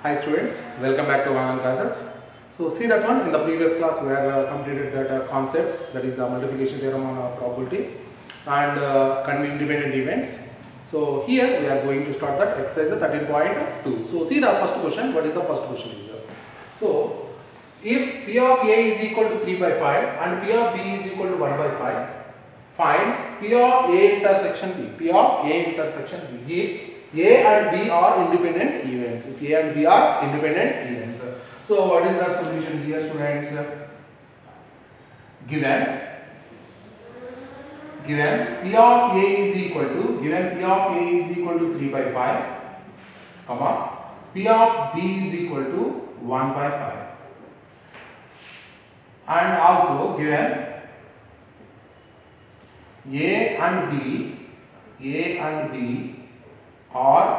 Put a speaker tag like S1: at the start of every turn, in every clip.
S1: Hi students, welcome back to online classes. So see that one in the previous class we have completed that concepts, that is the multiplication theorem on probability and independent events. So here we are going to start that exercise 13.2. So see the first question. What is the first question is? So if P of A is equal to 3 by 5 and P of B is equal to 1 by 5, find P of A intersection B. P of A intersection B. If A and B are independent events. If A and B are independent events. So what is the solution here, students? Given P of A is equal to 3 by 5, comma, P of B is equal to 1 by 5. And also given A and B are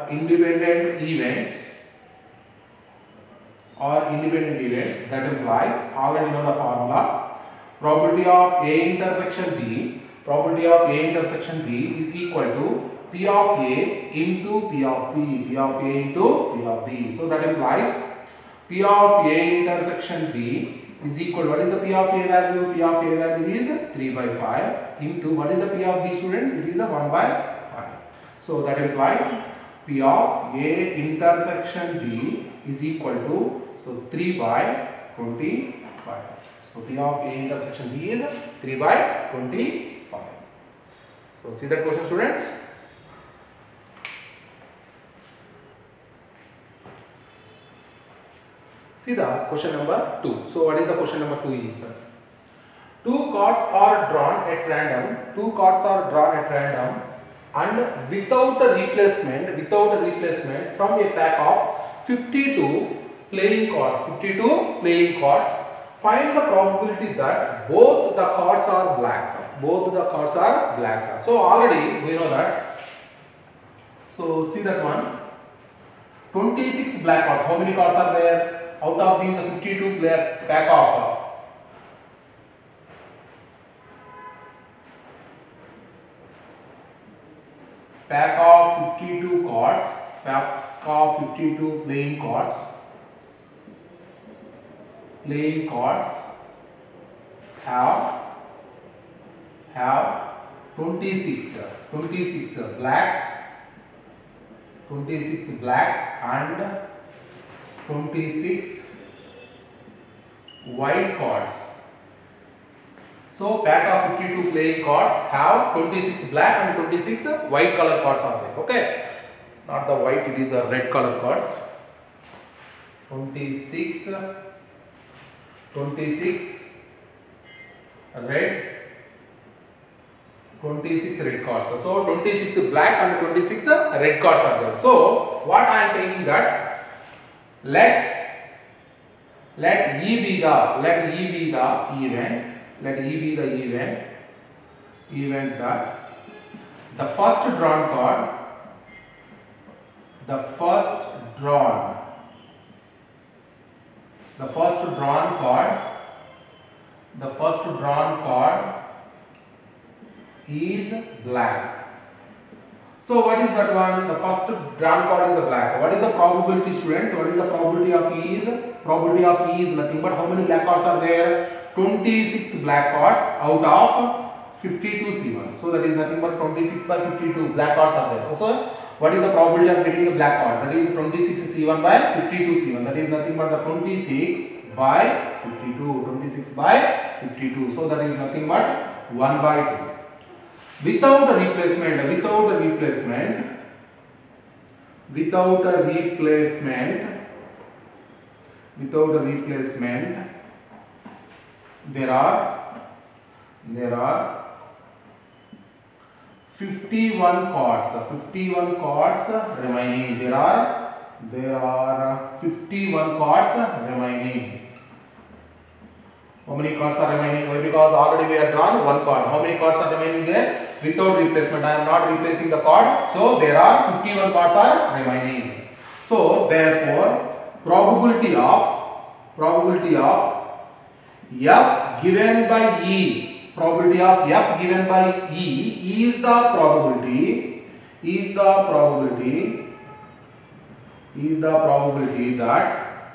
S1: independent events that implies, already know the formula, probability of A intersection B is equal to P of A into P of B, So that implies P of A intersection B is equal, what is the P of A value? P of A value is 3 by 5 into, what is the P of B, students? It is a 1 by 5. So that implies P of A intersection B is equal to, so 3 by 25. So P of A intersection B is 3 by 25. So see that question, students? See the question number 2. So what is the question number 2 is? Two cards are drawn at random and without a replacement from a pack of 52 playing cards, find the probability that both the cards are black. So already we know that. So see that one. 26 black cards. How many cards are there? Out of these 52 pack of 52 cards, pack of 52 playing cards have 26 black and 26 white cards. So pack of 52 playing cards have 26 black and 26 white color cards are there. Okay, not the white, it is a red color cards. 26 red cards. So 26 black and 26 red cards are there. So what I am taking that, let E be the event that the first drawn card is black. So what is that one? The first drawn card is a black. What is the probability, students? What is the probability of E is? Probability of E is nothing but how many black cards are there? 26 black cards out of 52 C1. So that is nothing but 26 by 52 black cards are there. Also, what is the probability of getting a black card? That is 26 C1 by 52 C1. That is nothing but the 26 by 52. So that is nothing but 1 by 2. Without a replacement, there are 51 cards remaining. There are 51 cards remaining. How many cards are remaining? Why? Because already we have drawn one card. How many cards are remaining there? Without replacement. I am not replacing the card. So there are 51 cards are remaining. So therefore, probability of F given by E probability of F given by E is the probability that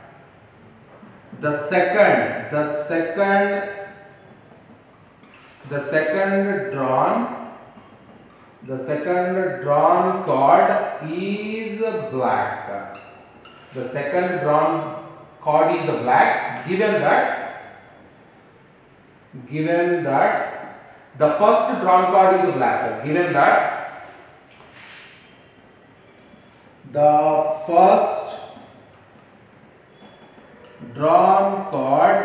S1: the second drawn card is black. The second drawn card is black, given that the first drawn card is black. Given that the first drawn card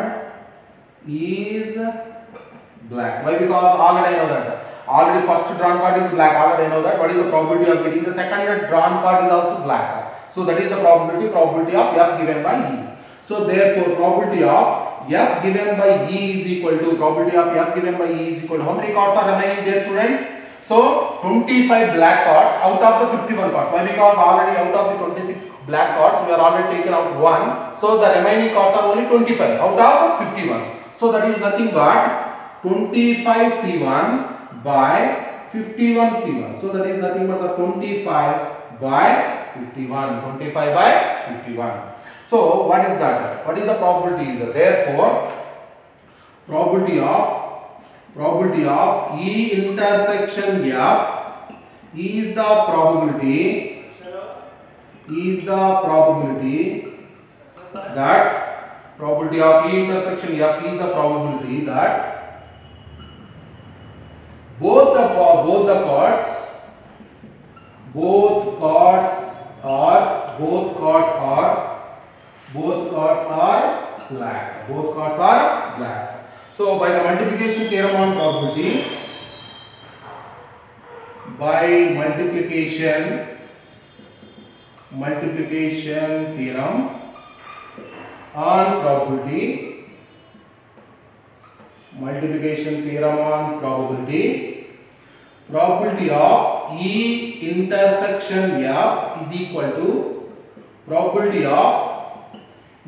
S1: is black. Why? Because already I know that. Already first drawn card is black. Already I know that. What is the probability of getting the second drawn card is also black. So that is the probability of F given by E. So therefore probability of F given by E is equal to probability of F given by E is equal to how many cards are remaining there, students? So 25 black cards out of the 51 cards. Why? Because already out of the 26 black cards we are already taken out 1. So the remaining cards are only 25 out of 51. So that is nothing but 25 C1 by 51 C1. So that is nothing but the 25 by 51. 25 by 51. So what is that? What is the probability? Therefore probability of E intersection F is the probability that probability of E intersection F is the probability that both cards are black. Both cards are black. So by the multiplication theorem on probability, probability of E intersection F is equal to probability of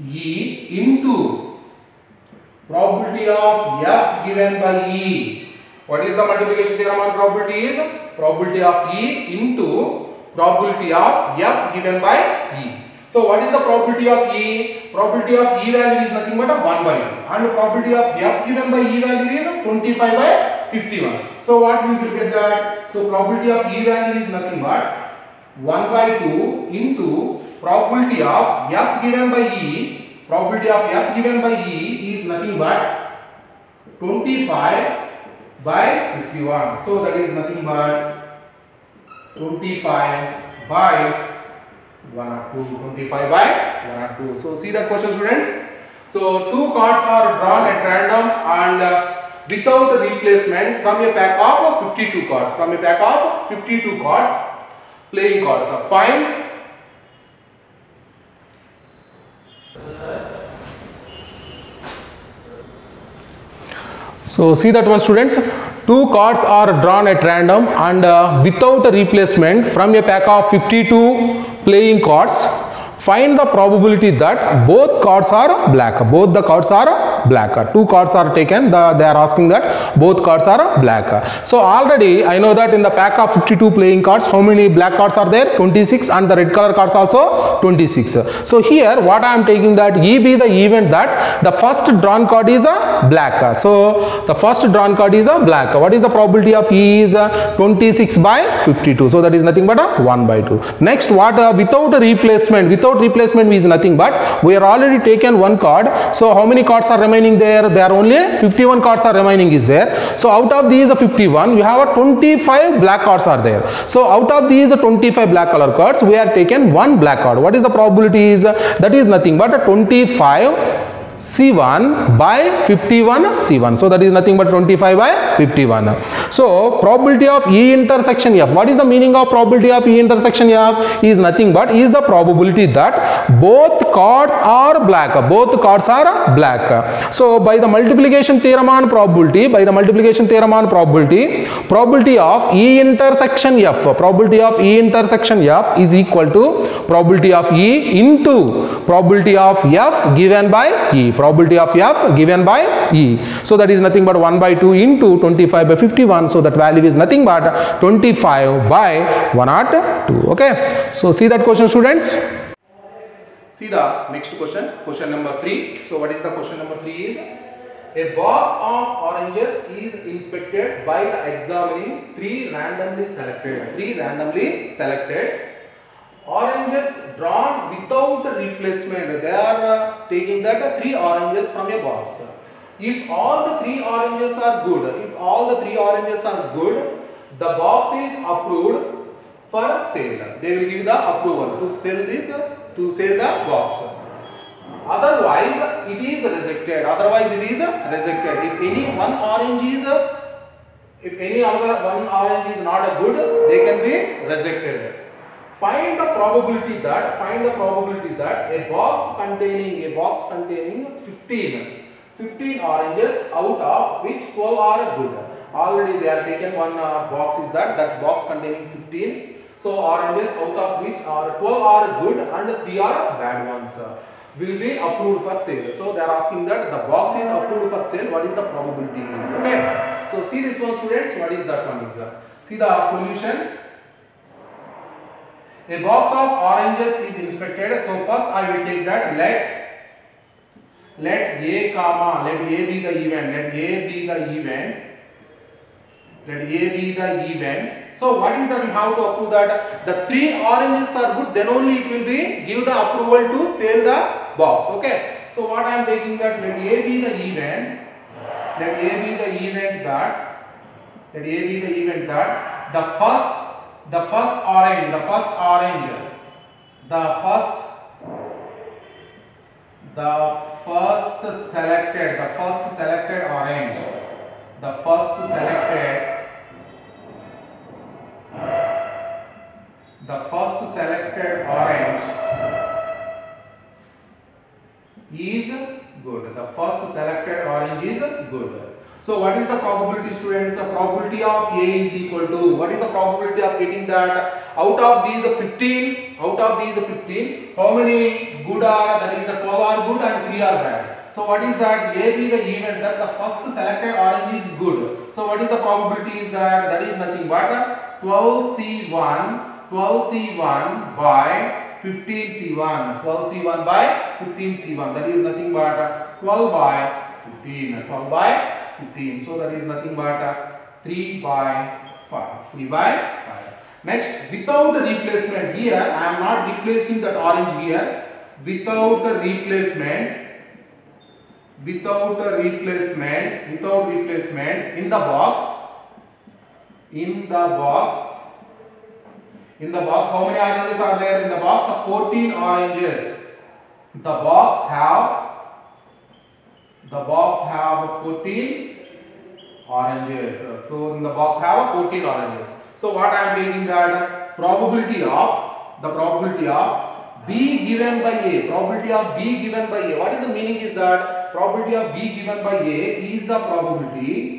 S1: E into probability of F given by E. What is the multiplication theorem on probability? Is probability of E into probability of F given by E. So what is the probability of E? Probability of E value is nothing but a 1 by 2, and probability of F given by E value is 25 by 51. So what we will get that? So probability of E value is nothing but 1 by 2 into probability of F given by E. Probability of F given by E is nothing but 25 by 51. So that is nothing but 25 by 102. 25 by 102. So see that question, students. So two cards are drawn at random and without replacement from a pack of 52 cards. From a pack of 52 cards, playing cards. Find So see that one, students. Two cards are drawn at random and without a replacement from a pack of 52 playing cards. Find the probability that both cards are black. Both the cards are black. Two cards are taken. They are asking that both cards are black. So already I know that in the pack of 52 playing cards, how many black cards are there? 26, and the red color cards also 26. So here what I am taking that E be the event that the first drawn card is a black. So the first drawn card is a black. What is the probability of E is 26 by 52. So that is nothing but a 1 by 2. Next, what without a replacement? Without replacement is nothing but we are already taken one card. So how many cards are remaining there? There are only 51 cards are remaining is there. So out of these 51 we have a 25 black cards are there. So out of these 25 black color cards we are taken one black card. What is the probability is? That is nothing but a 25 C1 by 51 C1. So that is nothing but 25 by 51. So probability of E intersection F. What is the meaning of probability of E intersection F? Is nothing but is the probability that both cards are black. Both cards are black. So by the multiplication theorem on probability, probability of E intersection F, probability of E intersection F is equal to probability of E into probability of F given by E. E. Probability of F given by E. So that is nothing but 1 by 2 into 25 by 51. So that value is nothing but 25 by 102. Okay. So see that question, students. See the next question, question number 3. So what is the question number 3 is, a box of oranges is inspected by the examining 3 randomly selected oranges drawn without replacement. They are taking that 3 oranges from a box. If all the 3 oranges are good, the box is approved for sale. They will give the approval to sell the box. Otherwise it is rejected. If any one orange is not good, they can be rejected. Find the probability that a box containing 15 oranges, out of which 12 are good. Already they are taken one box is that box containing 15. So oranges, out of which are 12 are good and 3 are bad ones, will be approved for sale. So they are asking that the box is approved for sale, what is the probability is. Okay. So see this one, students, what is that one is. See the solution. A box of oranges is inspected. So first I will take that, let A comma, let A be the event. So what is that? We have to approve that the 3 oranges are good, then only it will be give the approval to sell the box. Okay. So what I am taking that, let A be the event that the first selected orange is good. The first selected orange is good. So what is the probability, students? The probability of A is equal to, what is the probability of getting that out of these 15, how many good are, that is the 12 are good and 3 are bad. So what is that? A be the event that the first selected orange is good. So what is the probability is that is nothing but 12C1 by 15C1. 12C1 by 15C1. That is nothing but 12 by 15. 12 by 15. So that is nothing but 3 by 5. 3 by 5. Next, without replacement, here I am not replacing that orange here. Without replacement, in the box, how many oranges are there in the box? 14 oranges. The box have 14 oranges. So in the box have 14 oranges. So what I am taking that probability of B given by A. Probability of B given by A. What is the meaning is that probability of B given by A is the probability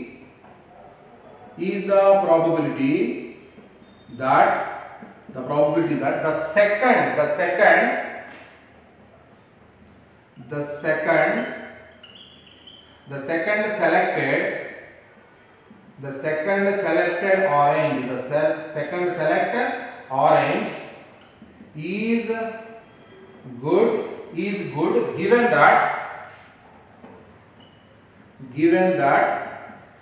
S1: that the second selected orange is good given that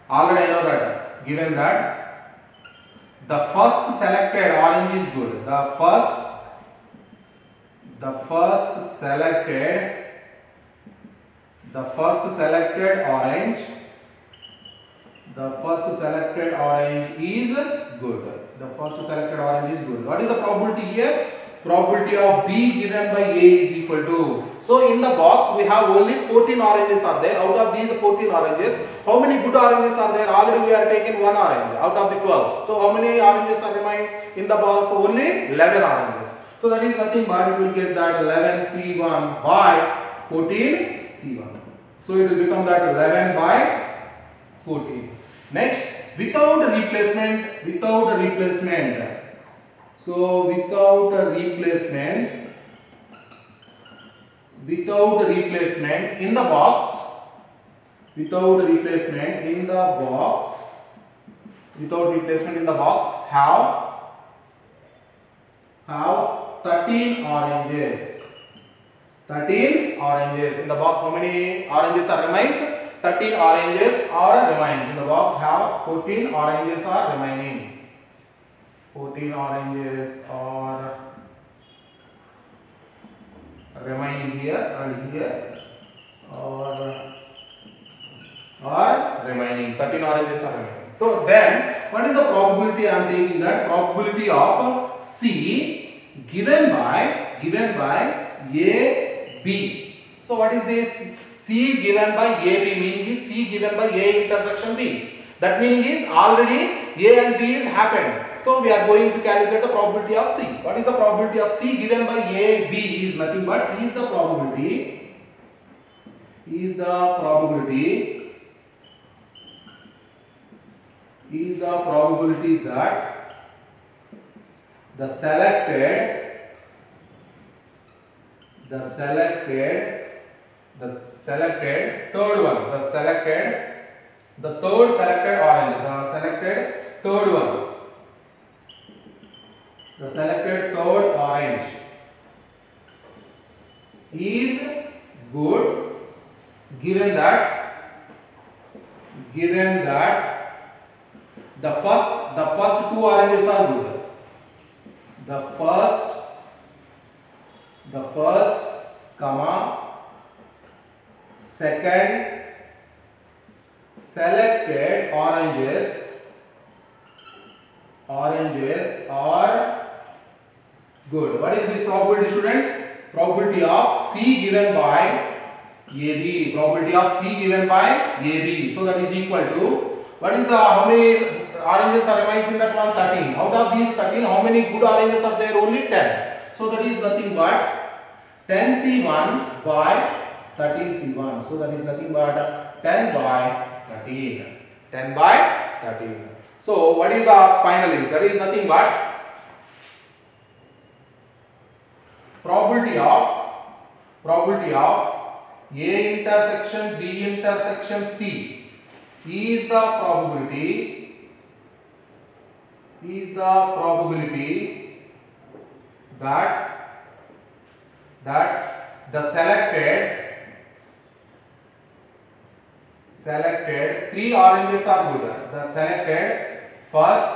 S1: already I know that, given that the first selected orange is good. The first selected orange is good. The first selected orange is good. What is the probability here? Probability of B given by A is equal to. So in the box we have only 14 oranges are there. Out of these 14 oranges, how many good oranges are there? Already we are taking 1 orange out of the 12. So how many oranges are remains in the box? So only 11 oranges. So that is nothing but it will get that 11C1 by 14C1. So it will become that 11 by 14. Next, without replacement. So without a replacement, without replacement in the box, without replacement in the box, without replacement in the box have 13 oranges. 13 oranges in the box. How many oranges are remains? 13 oranges are remains in the box. Have 14 oranges are remaining. 14 oranges are remaining here and here, or remaining. 13 oranges are remaining. So then, what is the probability? I am taking that probability of C given by A B. So what is this? C given by A B, meaning is C given by A intersection B. That meaning is already A and B is happened. So we are going to calculate the probability of C. What is the probability of C given by A B? Is nothing but is the probability that the selected third one, the third selected orange, the selected third orange is good given that the first two oranges are good. The first comma second selected oranges are good. What is this probability, students? Probability of C given by AB. Probability of C given by AB. So that is equal to, what is the, how many oranges are remains in that one? 13. Out of these 13, how many good oranges are there? Only 10. So that is nothing but 10C1 by 13C1. So that is nothing but 10 by 13. 10 by 13. So what is the final is? That is nothing but probability of A intersection B intersection C is the probability that the selected three oranges are good. The selected first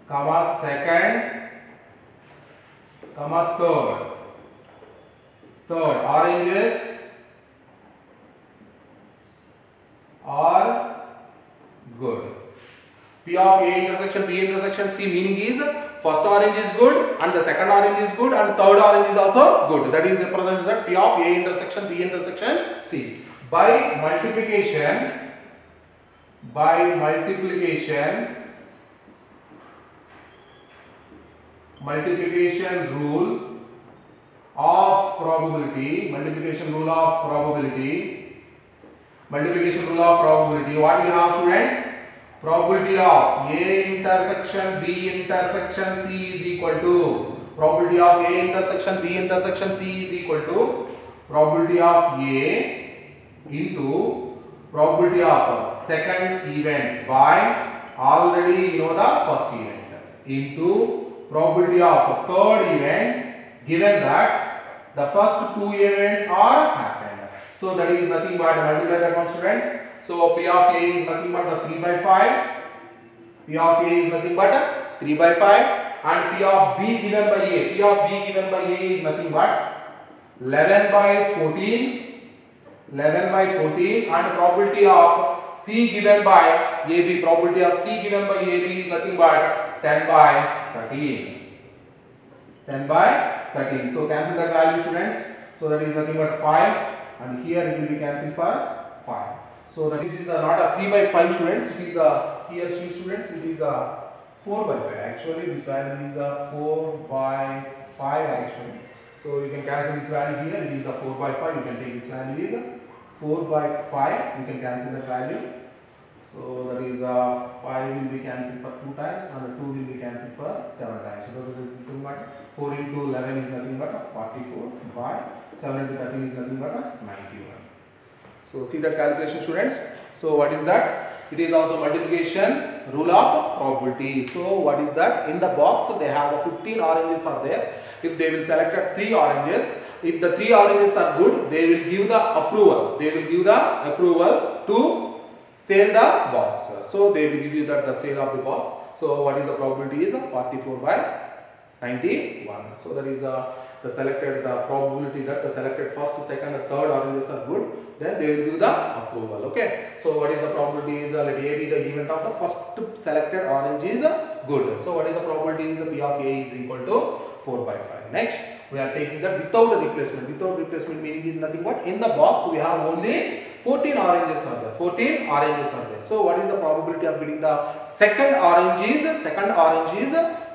S1: comma second comma third oranges are good. P of A intersection B intersection C meaning is first orange is good and the second orange is good and third orange is also good. That is represented as P of A intersection B intersection C. By multiplication rule of probability, what we have, students? Probability of A intersection B intersection C is equal to probability of A intersection B intersection C is equal to probability of A into probability of second event by already you know the first event into probability of third event given that the first two events are happened. So that is nothing but multiply that one, students. So P of A is nothing but the 3 by 5. P of A is nothing but 3 by 5 and P of B given by A. P of B given by A is nothing but 11 by 14. 11 by 14 and probability of C given by AB. Probability of C given by AB is nothing but 10 by 13. 10 by 13. So cancel that value, students. So that is nothing but 5 and here it will be cancelled for 5. So that this is not a 3 by 5, students. It is a, here students, it is a 4 by 5. Actually this value is a 4 by 5 actually. So you can cancel this value here. It is a 4 by 5. You can take this value is a 4 by 5. You can cancel the value. So that is 5 will be cancelled for 2 times and 2 will be cancelled for 7 times. So that is nothing but 4 into 11 is nothing but 44 by 7 into 13 is nothing but 91. So see that calculation, students. So what is that? It is also multiplication rule of probability. So what is that? In the box they have 15 oranges are there. If they will select 3 oranges, if the 3 oranges are good, they will give the approval. They will give the approval to sell the box. So they will give you that the sale of the box. So what is the probability is 44 by 91. So that is the selected the probability that the selected first, second, and third oranges are good. Then they will give the approval. Okay. So what is the probability is let A be the event of the first selected orange is good. So what is the probability is P of A is equal to 4 by 5. Next we are taking that without replacement. Without replacement meaning is nothing but in the box we have only 14 oranges are there. 14 oranges are there. So what is the probability of getting the second orange is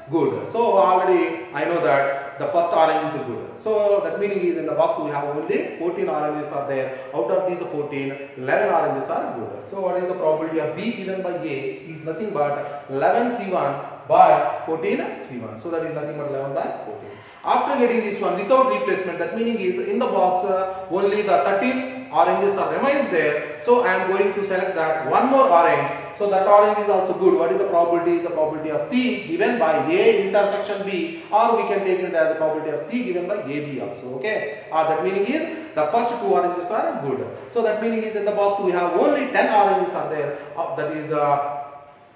S1: good. So already I know that the first orange is good. So that meaning is in the box we have only 14 oranges are there. Out of these 14, 11 oranges are good. So what is the probability of B given by A is nothing but 11 C1 by 14 C1. So that is nothing but 11 by 14. After getting this one without replacement, that meaning is in the box only the 13 oranges are remains there. So I am going to select that one more orange. So that orange is also good. What is the probability? Is the probability of C given by A intersection B, or we can take it as a probability of C given by AB also. Okay. That meaning is the first 2 oranges are good. So that meaning is in the box we have only 10 oranges are there. That is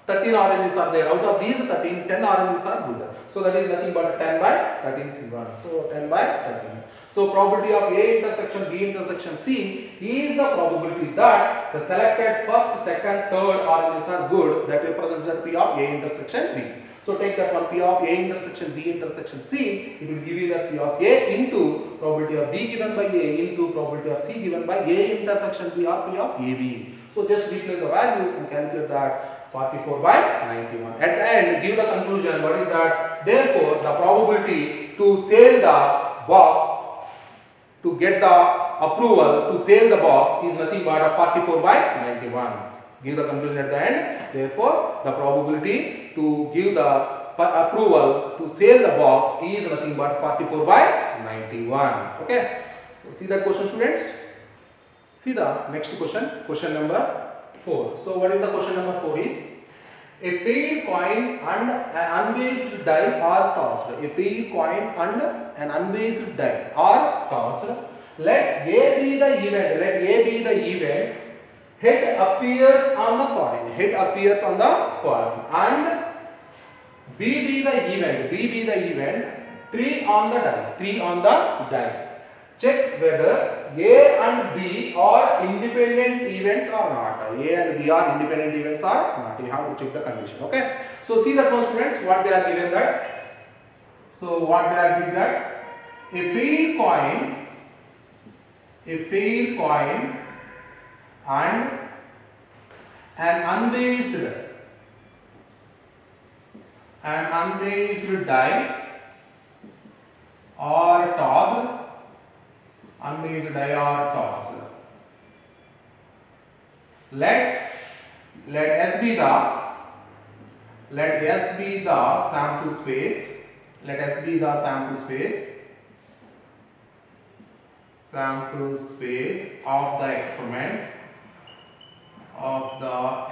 S1: 13 oranges are there. Out of these 13, 10 oranges are good. So that is nothing but 10 by 13 C1. So 10 by 13. So probability of A intersection B intersection C is the probability that the selected first, second, third oranges are good. That represents that P of A intersection B. So take that one P of A intersection B intersection C. It will give you that P of A into probability of B given by A into probability of C given by A intersection B or P of AB. So just replace the values and calculate that 44 by 91. At the end, give the conclusion. What is that? Therefore, the probability to sell the box, to get the approval to sell the box is nothing but 44 by 91. Give the conclusion at the end. Therefore, the probability to give the approval to sell the box is nothing but 44 by 91. Okay. So see that question, students. See the next question. Question number 4. So what is the question number 4 is? A fair coin and an unbased die are tossed. A fair coin and an unbased die are tossed. Let A be the event. Let A be the event. Head appears on the coin. Head appears on the coin. And B be the event. B be the event. 3 on the die. 3 on the die. Check whether A and B are independent events or not. A and B are independent events or not. You have to check the condition. Okay. So see that one, students, what they are given that. So what they are given that a fair coin and an unbased die are tossed. Unbased die are tossed. Let S be the sample space. Let S be the sample space. Sample space of the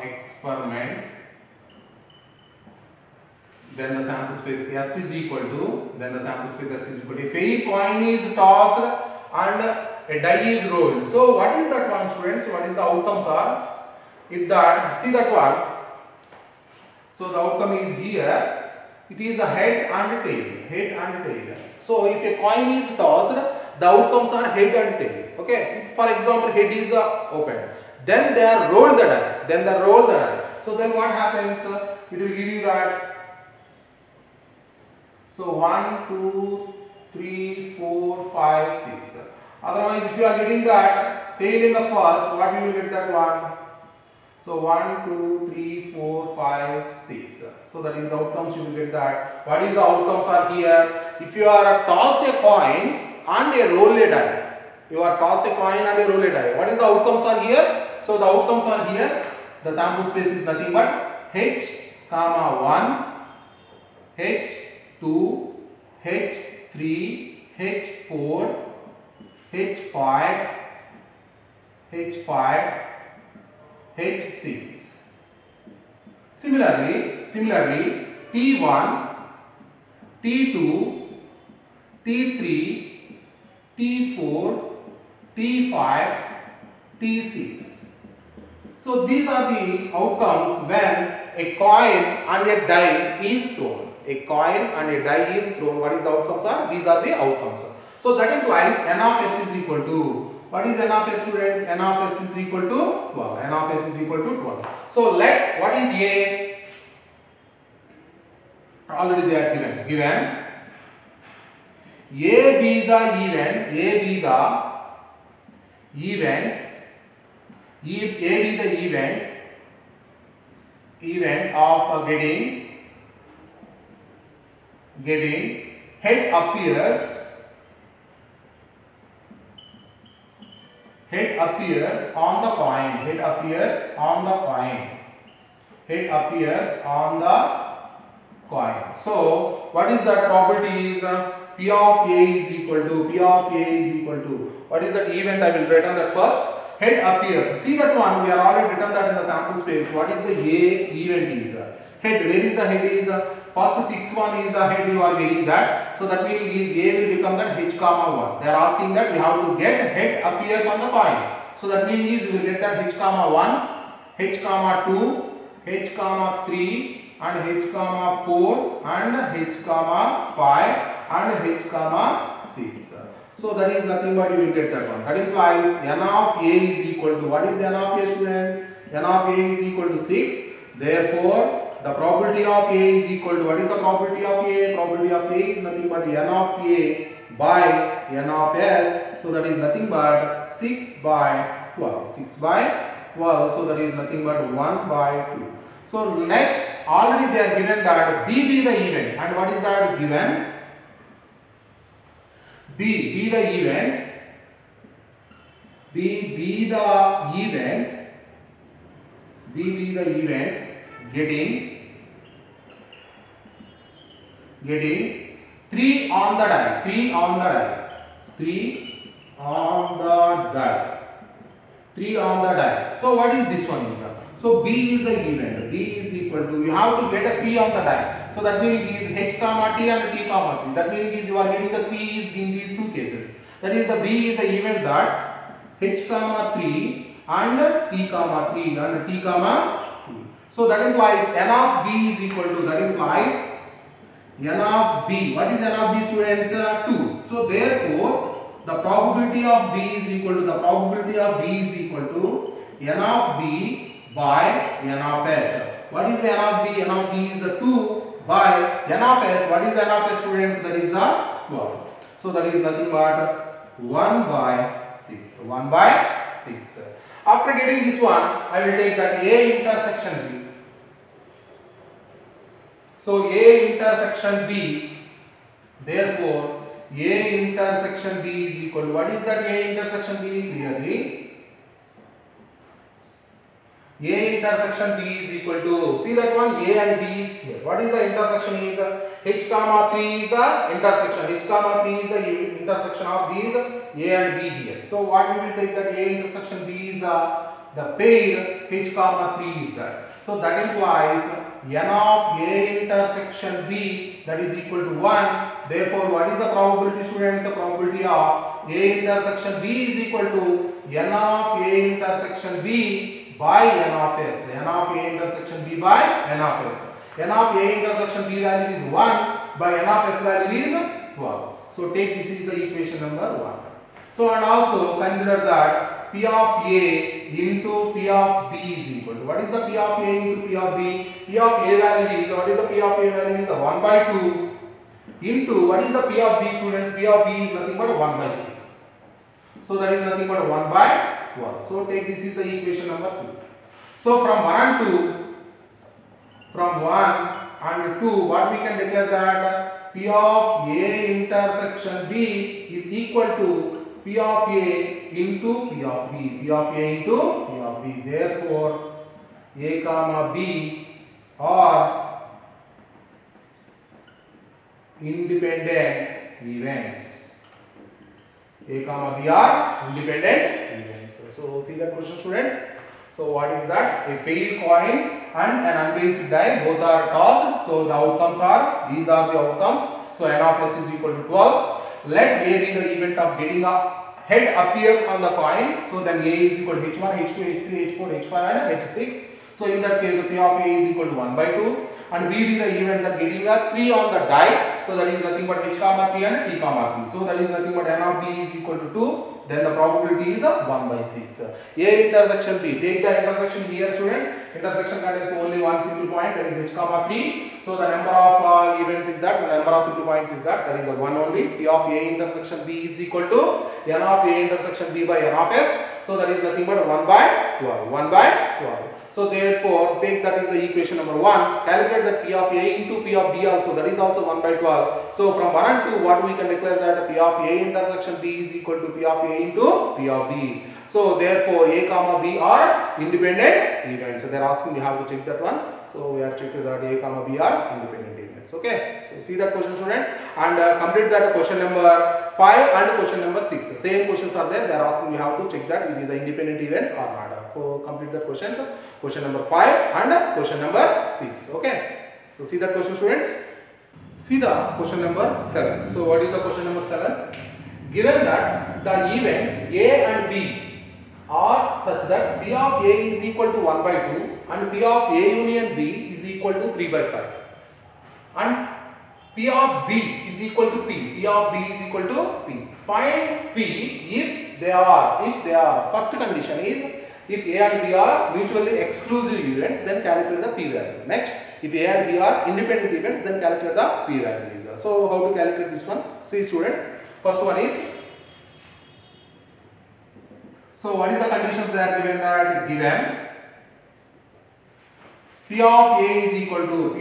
S1: experiment. Then the sample space S is equal to. A fair coin is tossed and a die is rolled. So what is that one, students? What is the outcomes are? If that, see that one. So the outcome is here. It is a head and tail. So if a coin is tossed, the outcomes are head and tail. Okay. If for example head is opened, then they are rolled the die. So then what happens? It will give you that. So 1, 2, 3, 4, 5, 6. Otherwise, if you are getting that tail in the first, what you will get that one? So 1, 2, 3, 4, 5, 6. So that is the outcomes you will get that. What is the outcomes are here? If you are toss a coin and a roll a die. What is the outcomes are here? So the outcomes are here. The sample space is nothing but H, 1, H2, H3, H4, H5, H5, H6. Similarly, T1, T2, T3, T4, T5, T6. So these are the outcomes when a coin and a die is thrown. A coin and a die is thrown. What is the outcomes are? These are the outcomes. So that implies n of s is equal to, what is n of s, students? N of s is equal to 12. N of s is equal to 12. So let, what is A? Already they are given. A be the event, A be the event of getting head appears on the coin. So what is that probability is P of A is equal to, what is that event? I will write on that first. Head appears. See that one, we are already written that in the sample space. What is the A event is? Head, where is the head is? First 6 1 is the head, you are getting that. So that means is A will become that H comma 1. They are asking that we have to get head appears on the coin. So that means you will get that H comma 1, H comma 2, H comma 3 and H comma 4 and H comma 5 and H comma 6. So that is nothing but you will get that one. That implies n of A is equal to, what is n of A, students? N of A is equal to 6. Therefore, the probability of A is equal to, what is the probability of A? Probability of A is nothing but n of A by n of S. So that is nothing but 6 by 12. 6 by 12. So that is nothing but 1 by 2. So next, already they are given that B be the event. And what is that given? B be the event. B be the event getting 3 on the die. 3 on the die. So what is this one? So B is the event. B is equal to, you have to get a 3 on the die. So that means it is H comma T and T comma 3. That means you are getting the 3 is in these two cases. That is the B is the event that H comma 3 and T comma 3 and T comma 2. So that implies n of B is equal to, that implies n of B. What is n of B, students? 2. So therefore, the probability of B is equal to, n of B by n of S. What is the n of B? N of B is 2 by n of S. What is n of S, students? That is the 12. So that is nothing but 1 by 6. 1 by 6. After getting this one, I will take that A intersection B. So A intersection B, therefore A intersection B is equal to, what is that A intersection B? Clearly, A intersection B is equal to, see that one, A and B is here. What is the intersection is? H comma 3 is the intersection. H comma 3 is the intersection of these A and B here. So what we will take that A intersection B is the pair H comma 3 is that. So that implies n of A intersection B, that is equal to 1. Therefore, what is the probability, students? The probability of A intersection B is equal to n of A intersection B by n of S. N of A intersection B by n of S. N of A intersection B value is 1 by n of S value is 12. So take this is the equation number 1. So and also consider that P of A into P of B is equal to, what is the P of A into P of B? P of A value is, what is the P of A value is 1 by 2 into, what is the P of B, students? P of B is nothing but 1 by 6. So that is nothing but 1 by 1. So take this is the equation number 2. So from 1 and 2, what we can declare that P of A intersection B is equal to P of A into P of B. P of A into P of B. Therefore, A comma B or independent events. A comma B are independent events. So see that question, students. So what is that? A failed coin and an unraised die, both are tossed. So the outcomes are, these are the outcomes. So n of s is equal to 12. Let A be the event of getting a head appears on the coin. So then A is equal to h1, h2, h3, h4, h5 and h6. So in that case, P of A is equal to 1 by 2. And B be the event that getting a 3 on the die. So that is nothing but h comma 3 and t comma 3. So that is nothing but n of B is equal to 2. Then the probability is 1 by 6. A intersection B. Take the intersection here, students. Intersection contains only one single point, that is h comma 3. So the number of events is that, the number of single points is that is the one only. P of A intersection B is equal to n of A intersection B by n of S. So that is nothing but 1 by 12. 1 by 12. So therefore, take that is the equation number 1. Calculate that P of A into P of B also. That is also 1 by 12. So from 1 and 2, what we can declare that P of A intersection B is equal to P of A into P of B. So therefore, A comma B are independent events. So they are asking me how to check that one. So we are checking that A comma B are independent events. Okay. So see that question, students, and complete that question number 5 and question number 6. The same questions are there. They are asking me how to check that it is independent events or not. So complete the questions. Question number 5 and question number 6. Okay. So see that question, students. See the question number 7. So what is the question number 7? Given that the events A and B are such that P of A is equal to 1 by 2 and P of A union B is equal to 3 by 5 and P of B is equal to P. P of B is equal to P. Find P if they are. First condition is if A and B are mutually exclusive events, then calculate the P value. Next, if A and B are independent events, then calculate the P value. So how to calculate this one? See, students. First one is, so what is the conditions they are given? That given P of A is equal to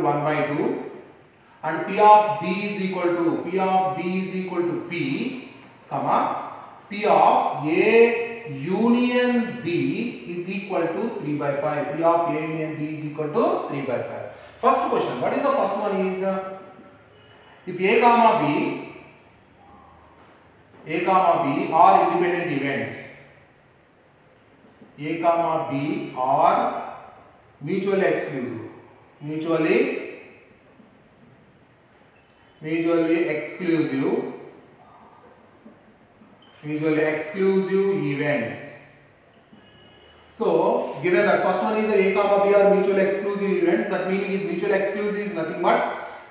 S1: 1 by 2 and P of B is equal to P, comma, P of A union B is equal to 3 by 5. P of A union B is equal to 3 by 5. First question, what is the first one is, if A comma B are independent events, A comma B are mutually exclusive events. So given that first one is A comma B are mutually exclusive events, that meaning is mutually exclusive is nothing but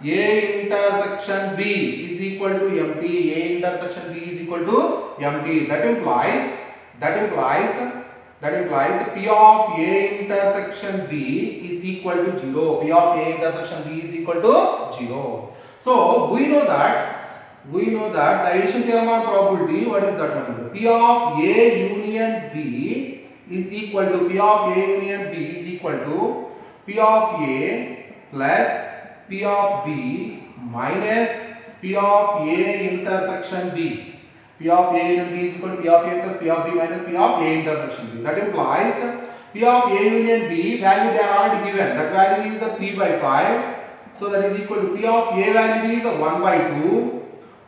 S1: A intersection B is equal to empty. A intersection B is equal to empty. That implies P of A intersection B is equal to 0. P of A intersection B is equal to 0. So we know that the addition theorem on probability, what is that one? Is P of A union B is equal to P of A union B is equal to P of A plus P of B minus P of A intersection B. P of A union B is equal to P of A plus P of B minus P of A intersection B. That implies P of A union B value they are already given. That value is 3 by 5. So that is equal to P of A value is 1 by 2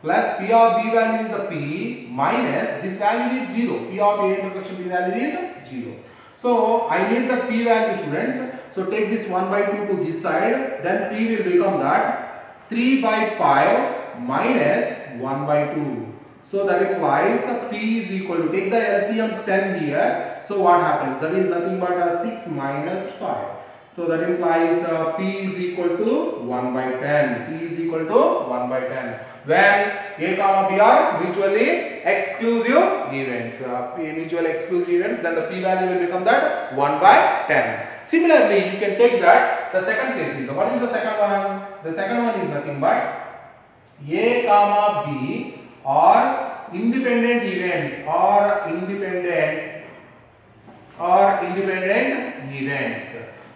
S1: plus P of B value is P minus this value is 0. P of A intersection B value is 0. So I need the P value, students. So take this 1 by 2 to this side, then P will become that 3 by 5 minus 1 by 2. So that implies P is equal to, take the LCM 10 here. So what happens? That is nothing but 6 minus 5. So that implies P is equal to 1 by 10. P is equal to 1 by 10. When A comma B are mutually exclusive events. Mutually exclusive events, then the P value will become that 1 by 10. Similarly, you can take that the second case is, what is the second one? The second one is nothing but A comma B are independent events events.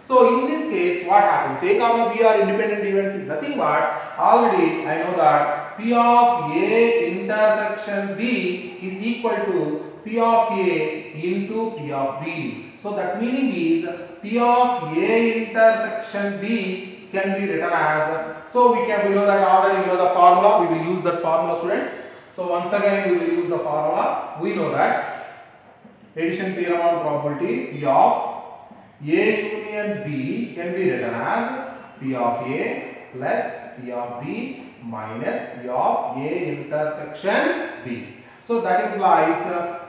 S1: So in this case, what happens? A comma B are independent events is nothing but, already I know that P of A intersection B is equal to P of A into P of B. So that meaning is P of A intersection B can be written as, so we know that already, we know the formula, we will use that formula, students. So once again we will use the formula. We know that addition theorem on probability, P of A union B can be written as P of A plus P of B minus P of A intersection B. So that implies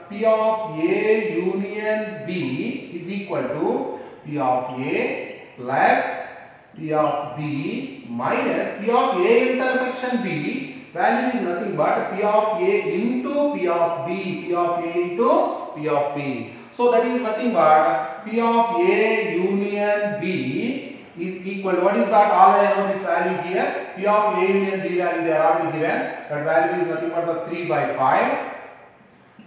S1: P of A union B is equal to P of A plus P of B minus P of A intersection B. Value is nothing but P of A into P of B, P of A into P of B. So that is nothing but P of A union B is equal to, what is that? Already I know this value here. P of A union B value they are already given. That value is nothing but the 3 by 5.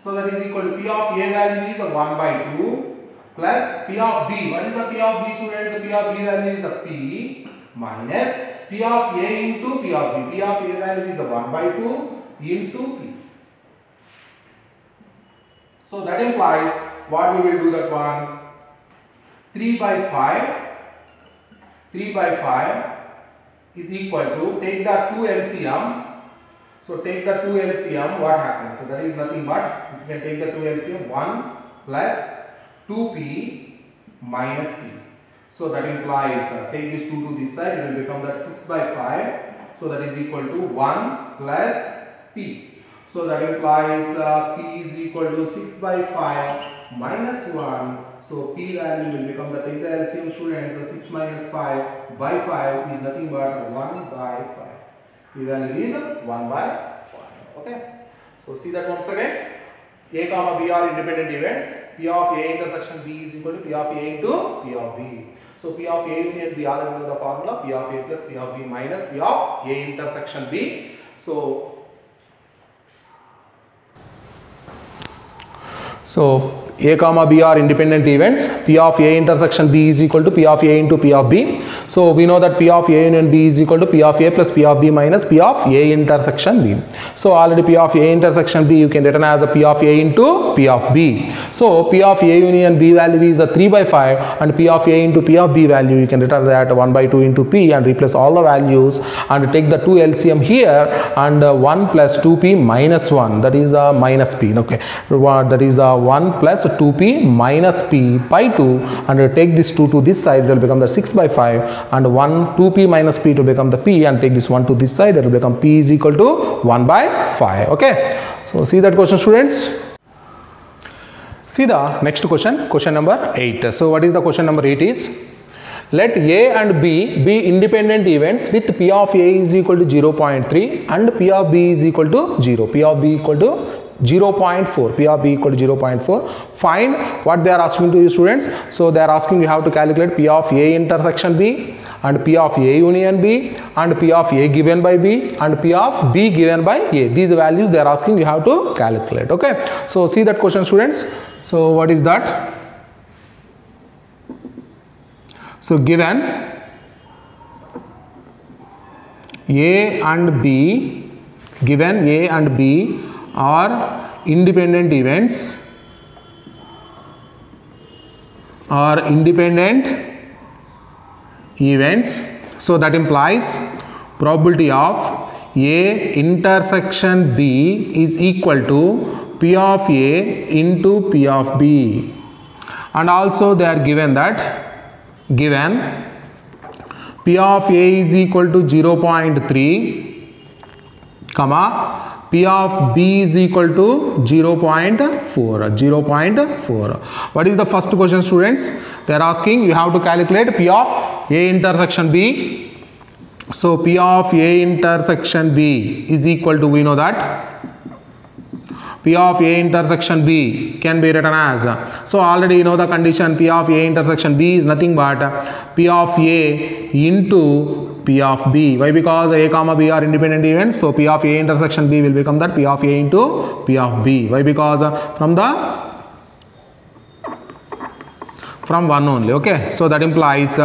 S1: So that is equal to P of A value is a 1 by 2 plus P of B. What is the P of B, students? The P of B value is a P minus P of A into P of B. P of A value is a 1 by 2 into P. So that implies what we will do that one? 3 by 5. 3 by 5 is equal to, take the 2 LCM. So take the 2 LCM, what happens? So that is nothing but, if you can take the 2 LCM, 1 plus 2P minus P. So that implies, take this 2 to this side, it will become that 6 by 5. So that is equal to 1 plus P. So that implies P is equal to 6 by 5 minus 1. So P value will become, the take the LCM, students, 6 minus 5 by 5 is nothing but 1 by 5. P value is 1 by 5. Okay. So see that once again. A comma B are independent events. P of A intersection B is equal to P of A into P of B. So P of A union B, already know the formula, P of A plus P of B minus P of A intersection B. So A comma B are independent events. P of A intersection B is equal to P of A into P of B. So we know that P of A union B is equal to P of A plus P of B minus P of A intersection B. So already P of A intersection B you can written as a P of A into P of B. So P of A union B value is a 3 by 5 and P of A into P of B value you can written that 1 by 2 into P and replace all the values and take the 2 LCM here and 1 plus 2P minus 1, that is minus P. Okay, that is 1 plus 2P minus P by 2 and take this 2 to this side, it will become the 6 by 5 and 2P minus P to become the P and take this 1 to this side, it will become P is equal to 1 by 5. Okay, so see that question, students. See the next question, question number 8. So what is the question number 8 is, let A and B be independent events with P of A is equal to 0.3 and P of B is equal to 0. P of B equal to 0.4. P of B equal to 0.4. Find what they are asking to you, students. So they are asking you have to calculate P of A intersection B and P of A union B and P of A given by B and P of B given by A. These values they are asking you have to calculate. Okay. So see that question, students. So what is that? So given A and B, given A and B are independent events, so that implies probability of A intersection B is equal to P of A into P of B, and also they are given that given P of A is equal to 0.3 comma P of B is equal to 0.4. What is the first question, students? They are asking you have to calculate P of A intersection B. So P of A intersection B is equal to, we know that P of A intersection B can be written as, so already you know the condition, P of A intersection B is nothing but P of A into P of B. Why? Because A comma B are independent events, so P of A intersection B will become that P of A into P of B. Why? Because from 1 only. Okay, so that implies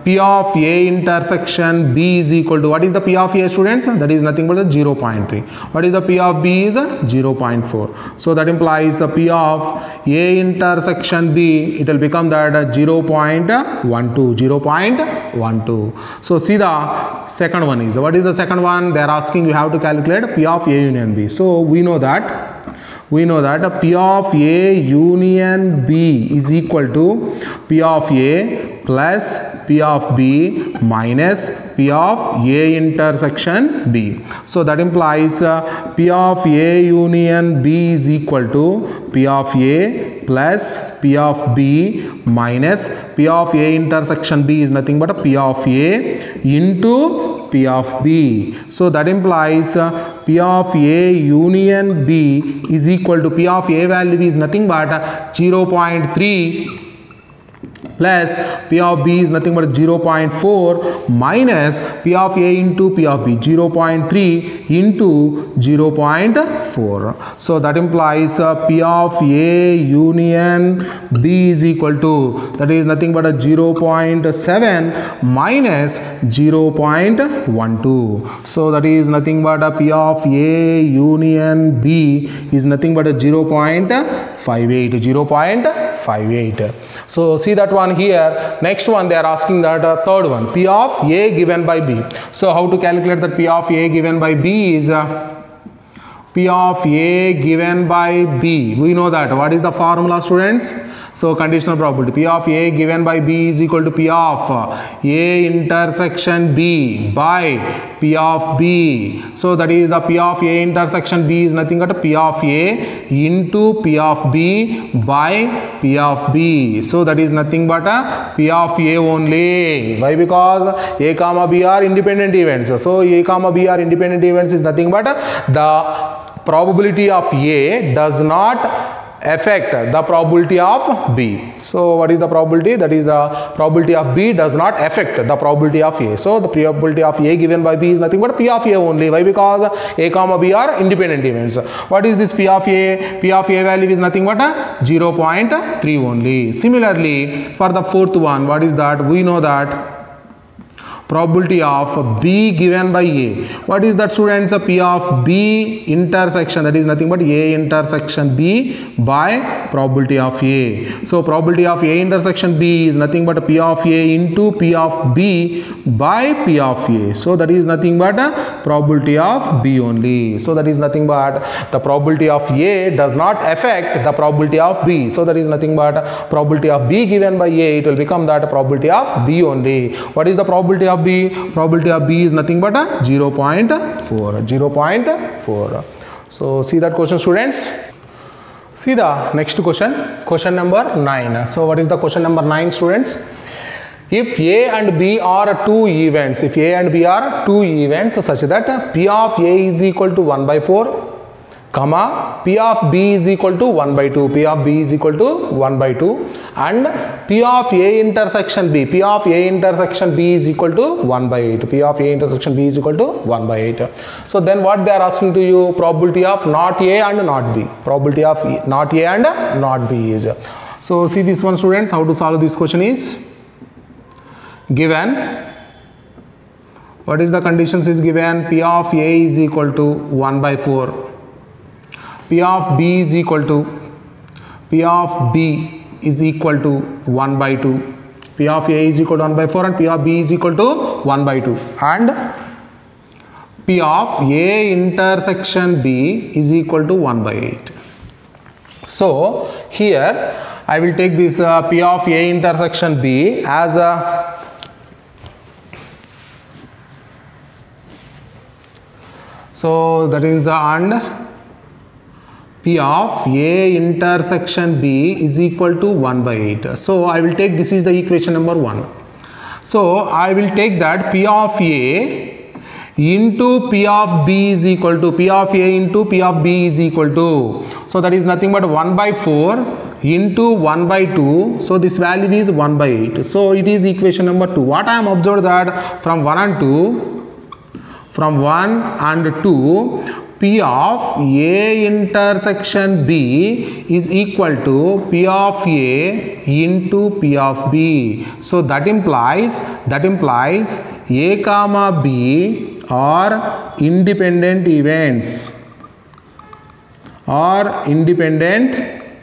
S1: P of A intersection B is equal to, what is the P of A, students? That is nothing but 0.3. What is the P of B is 0.4. So that implies P of A intersection B, it will become that 0.12. 0.12. So see the second one is, what is the second one? They are asking you have to calculate P of A union B. So we know that P of A union B is equal to P of A plus P of B minus P of A intersection B. So that implies P of A union B is equal to P of A plus P of B minus P of A intersection B is nothing but a P of A into P of B. So that implies P of A union B is equal to P of A value is nothing but 0.3 plus P of B is nothing but 0.4 minus P of A into P of B, 0.3 into 0.4. So that implies P of A union B is equal to, that is nothing but a 0.7 minus 0.12. So that is nothing but a P of A union B is nothing but a 0.58. So see that one here. Next one they are asking that third one, P of A given by B. So how to calculate that P of A given by B is P of A given by B. We know that. What is the formula, students? So conditional probability. P of A given by B is equal to P of A intersection B by P of B. So that is the P of A intersection B is nothing but P of A into P of B by P of B. So that is nothing but a P of A only. Why? Because A comma B are independent events. So A comma B are independent events is nothing but the probability of A does not affect the probability of B. So what is the probability? That is the probability of B does not affect the probability of A. So the probability of A given by B is nothing but P of A only. Why? Because A comma B are independent events. What is this P of A? P of A value is nothing but 0.3 only. Similarly, for the fourth one, what is that? We know that probability of B given by A. What is that, students? P of B intersection, that is nothing but A intersection B by probability of A. So probability of A intersection B is nothing but P of A into P of B by P of A. So that is nothing but probability of B only. So that is nothing but the probability of A does not affect the probability of B. So that is nothing but probability of B given by A. It will become that probability of B only. What is the probability of B? Probability of B is nothing but a 0.4. So see that question, students. See the next question, question number 9. So what is the question number 9, students? If A and B are two events, such that P of A is equal to 1 by 4, comma P of B is equal to 1 by 2, P of B is equal to 1 by 2, and P of A intersection B, P of A intersection B is equal to 1 by 8, P of A intersection B is equal to 1 by 8. So then what they are asking to you? Probability of not A and not B. Probability of not A and not B is. So see this one, students, how to solve this question is given. What is the conditions is given? P of A is equal to 1 by 4. P of B is equal to, P of B is equal to 1 by 2. P of A is equal to 1 by 4 and P of B is equal to 1 by 2. And P of A intersection B is equal to 1 by 8. So here I will take this P of A intersection B as a so that is and P of A intersection B is equal to 1 by 8. So I will take, this is the equation number 1. So I will take that P of A into P of B is equal to, P of A into P of B is equal to, so that is nothing but 1 by 4 into 1 by 2. So this value is 1 by 8. So it is equation number 2. What I am observed that from 1 and 2, from 1 and 2, P of A intersection B is equal to P of A into P of B. So that implies A comma B are independent events,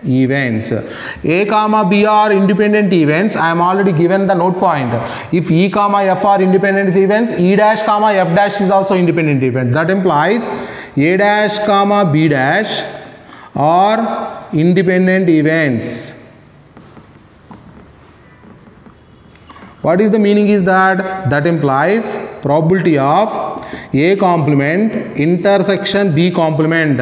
S1: events. A comma B are independent events. I am already given the note point. If E comma F are independent events, E dash comma F dash is also independent event. That implies A dash comma B dash are independent events. What is the meaning is that implies probability of A complement intersection B complement.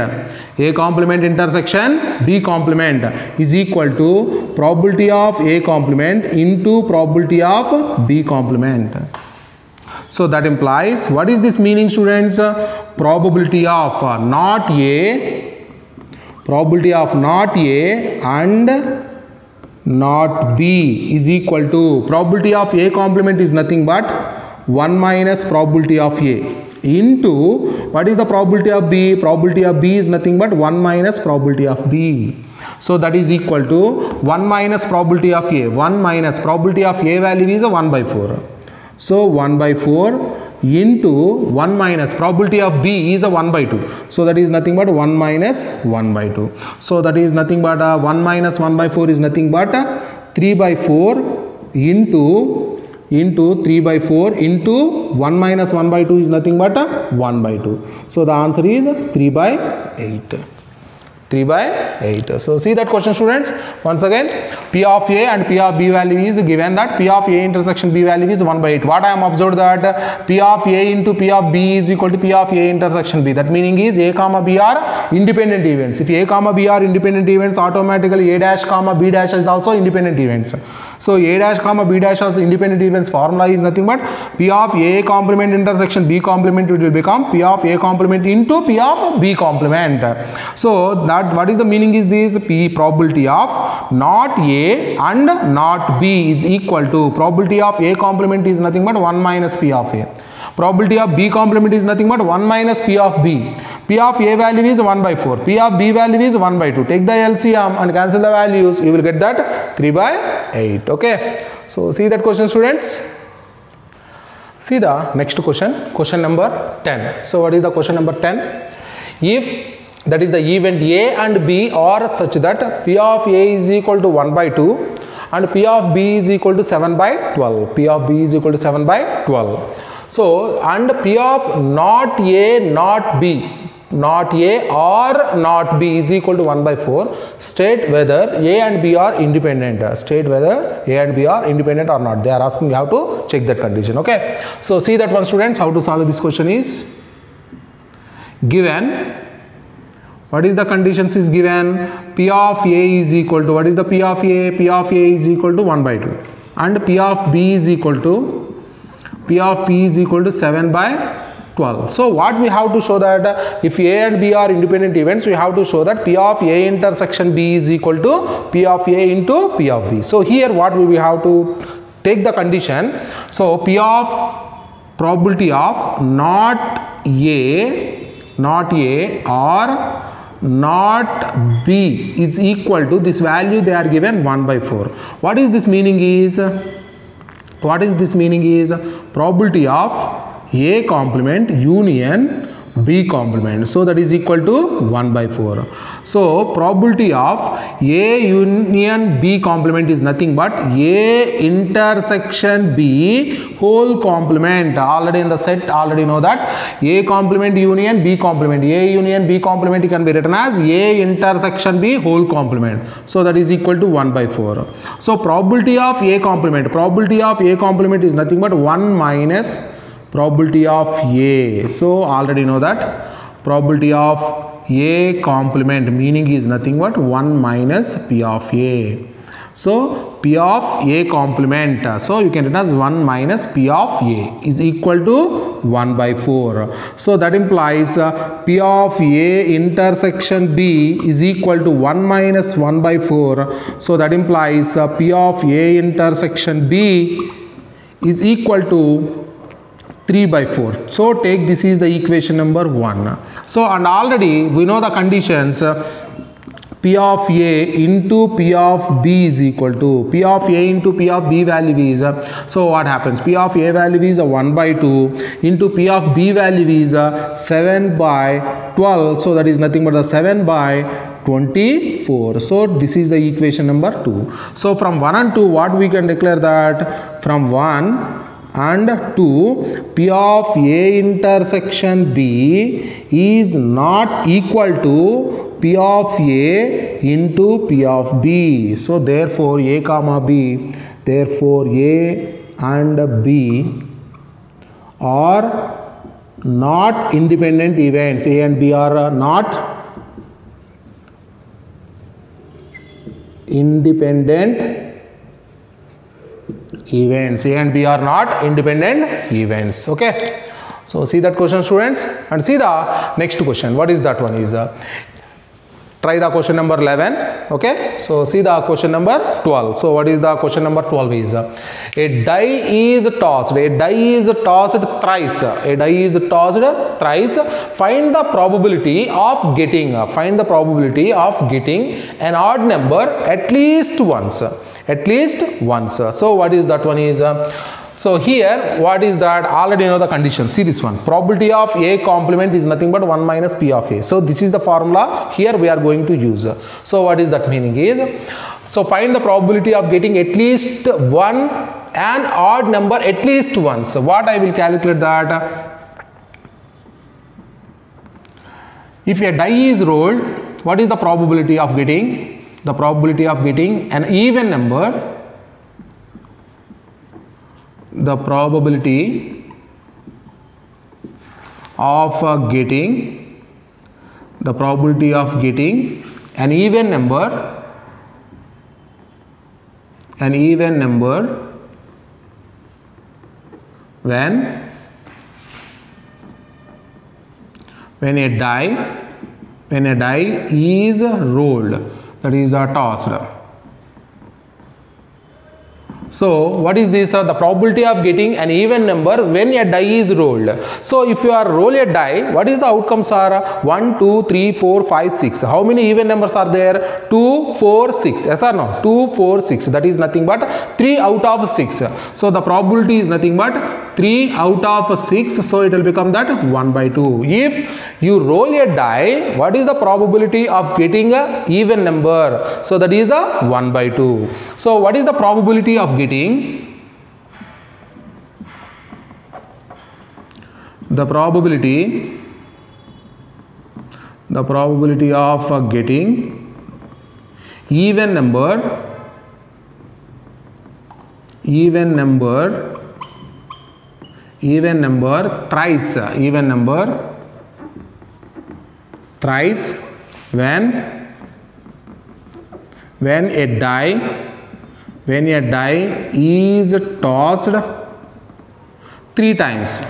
S1: A complement intersection B complement is equal to probability of A complement into probability of B complement. So that implies, what is this meaning, students? Probability of not A and not B is equal to probability of A complement is nothing but 1 minus probability of A into what is the probability of B? Probability of B is nothing but 1 minus probability of B. So that is equal to 1 minus probability of A. 1 minus probability of A value is 1 by 4. So 1 by 4 into 1 minus probability of B is 1 by 2. So that is nothing but 1 minus 1 by 2. So that is nothing but 1 minus 1 by 4 is nothing but 3 by 4 into 3 by 4 into 1 minus 1 by 2 is nothing but 1 by 2. So the answer is 3 by 8. 3 by 8. So see that question, students. Once again, P of A and P of B value is given that P of A intersection B value is 1 by 8. What I am observed that P of A into P of B is equal to P of A intersection B. That meaning is A comma B are independent events. If A comma B are independent events, automatically A dash comma B dash is also independent events. So A dash comma B dash as independent events formula is nothing but P of A complement intersection B complement, it will become P of A complement into P of B complement. So that what is the meaning is this? P probability of not A and not B is equal to probability of A complement is nothing but 1 minus P of A. Probability of B complement is nothing but 1 minus P of B. P of A value is 1 by 4. P of B value is 1 by 2. Take the LCM and cancel the values. You will get that 3 by 8. Okay. So see that question, students. See the next question. Question number 10. So what is the question number 10? If that is the event A and B are such that P of A is equal to 1 by 2 and P of B is equal to 7 by 12. P of B is equal to 7 by 12. So, and P of not A, not B, not A or not B is equal to 1 by 4, state whether A and B are independent. State whether A and B are independent or not. They are asking you how to check that condition. Okay. So, see that one, students, how to solve this question is given. What is the conditions is given? P of A is equal to, what is the P of A? P of A is equal to 1 by 2 and P of B is equal to P of P is equal to 7 by 12. So what we have to show that if A and B are independent events, we have to show that P of A intersection B is equal to P of A into P of B. So here what we have to take the condition. So P of probability of not A or not B is equal to this value they are given 1 by 4. What is this meaning is? What is this meaning is probability of A complement union B complement. So that is equal to 1 by 4. So probability of A union B complement is nothing but A intersection B whole complement. Already in the set already know that A complement union B complement. A union B complement can be written as A intersection B whole complement. So that is equal to 1 by 4. So probability of A complement. Probability of A complement is nothing but 1 minus probability of A. So already know that probability of A complement meaning is nothing but 1 minus P of A. So P of A complement. So you can write as 1 minus P of A is equal to 1 by 4. So that implies P of A intersection B is equal to 1 minus 1 by 4. So that implies P of A intersection B is equal to 3 by 4. So take this is the equation number 1. So and already we know the conditions. P of A into P of B is equal to P of A into P of B value is, so what happens? P of A value is 1 by 2 into P of B value is 7 by 12. So that is nothing but the 7 by 24. So this is the equation number 2. So from 1 and 2, what we can declare that from 1 and 2, P of A intersection B is not equal to P of A into P of B. So therefore A comma B, therefore A and B are not independent events. A and B are not independent events. A and B are not independent events. Okay. So see that question, students, and see the next question. What is that one? Is try the question number 11. Okay. So see the question number 12. So what is the question number 12? Is a die is tossed. A die is tossed thrice. A die is tossed thrice. Find the probability of getting. Find the probability of getting an odd number at least once. At least once. So what is that one? Is so here what is that? Already know the condition. See this one. Probability of A complement is nothing but 1 minus P of A. So this is the formula here we are going to use. So what is that meaning is? So find the probability of getting at least one an odd number at least once. So what I will calculate that? If a die is rolled, what is the probability of getting? The probability of getting an even number. The probability of getting an even number when a die is rolled, that is tossed. So what is this? The probability of getting an even number when a die is rolled. So if you are roll a die, what is the outcomes are? 1, 2, 3, 4, 5, 6. How many even numbers are there? 2, 4, 6. Yes or no? 2, 4, 6. That is nothing but 3 out of 6. So the probability is nothing but 3 out of 6. So it will become that 1 by 2. If you roll a die, what is the probability of getting a even number? So that is a 1 by 2. So what is the probability of getting? The probability of getting even number thrice when a die is tossed 3 times.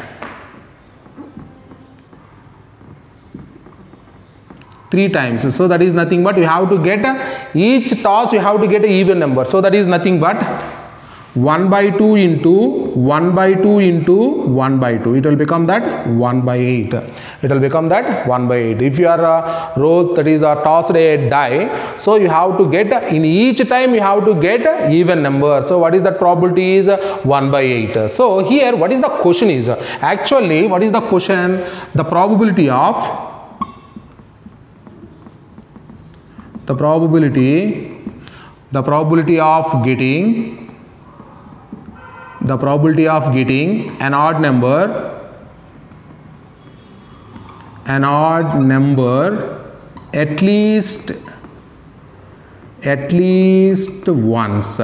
S1: 3 times. So that is nothing but you have to get each toss, you have to get an even number. So that is nothing but 1 by 2 into 1 by 2 into 1 by 2. It will become that 1 by 8. It will become that 1 by 8. If you are roll, that is tossed a die, so you have to get in each time you have to get even number. So what is that probability is 1 by 8. So here what is the question is? Actually what is the question? The probability of getting an odd number at least once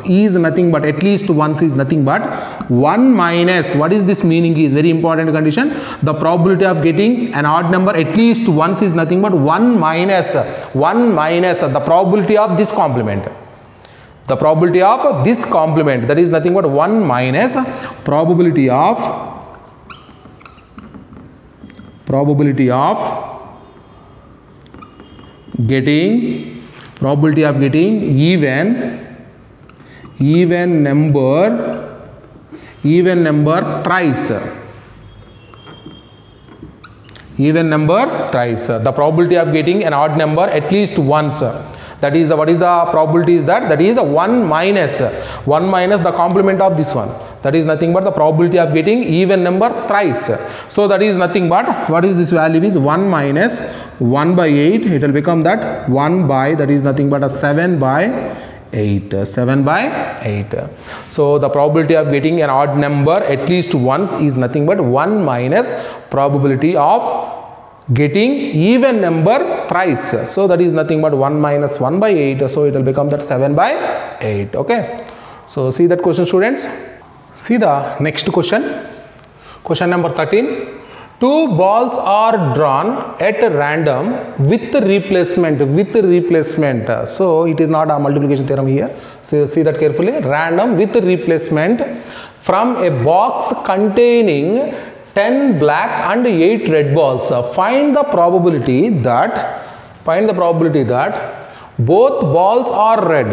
S1: is nothing but, at least once is nothing but 1 minus, what is this meaning is very important condition. The probability of getting an odd number at least once is nothing but 1 minus the probability of this complement. The probability of this complement, that is nothing but 1 minus probability of getting even number thrice. The probability of getting an odd number at least once. That is what is the probability is that? That is 1 minus the complement of this one. that is nothing but the probability of getting even number thrice. So that is nothing but, what is this value is 1 minus 1 by 8, it will become that 1 by, that is nothing but a 7 by 8, 7 by 8. So the probability of getting an odd number at least once is nothing but 1 minus probability of getting even number thrice. So that is nothing but 1 minus 1 by 8. So it will become that 7 by 8. Okay. So see that question, students. See the next question. Question number 13. Two balls are drawn at random with replacement. So it is not a multiplication theorem here. So see that carefully. Random with replacement from a box containing 10 black and 8 red balls. Find the probability that both balls are red.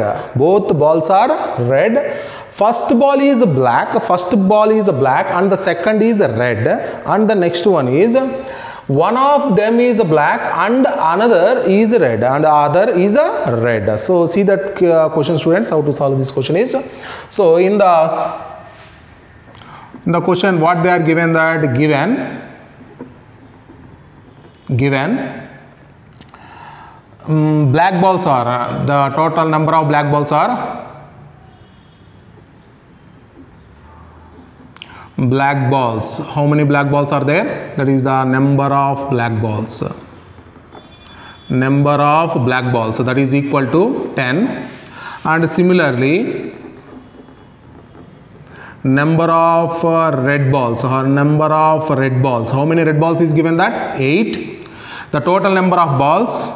S1: First ball is black and the second is red, and the next one is one of them is black and another is red and the other is red. So see that question, students, how to solve this question is. So in the question what they are given, that given black balls are, the total number of black balls are black balls. How many black balls are there? That is the number of black balls. So that is equal to 10. And similarly, number of red balls. How many red balls is given? That 8. The total number of balls.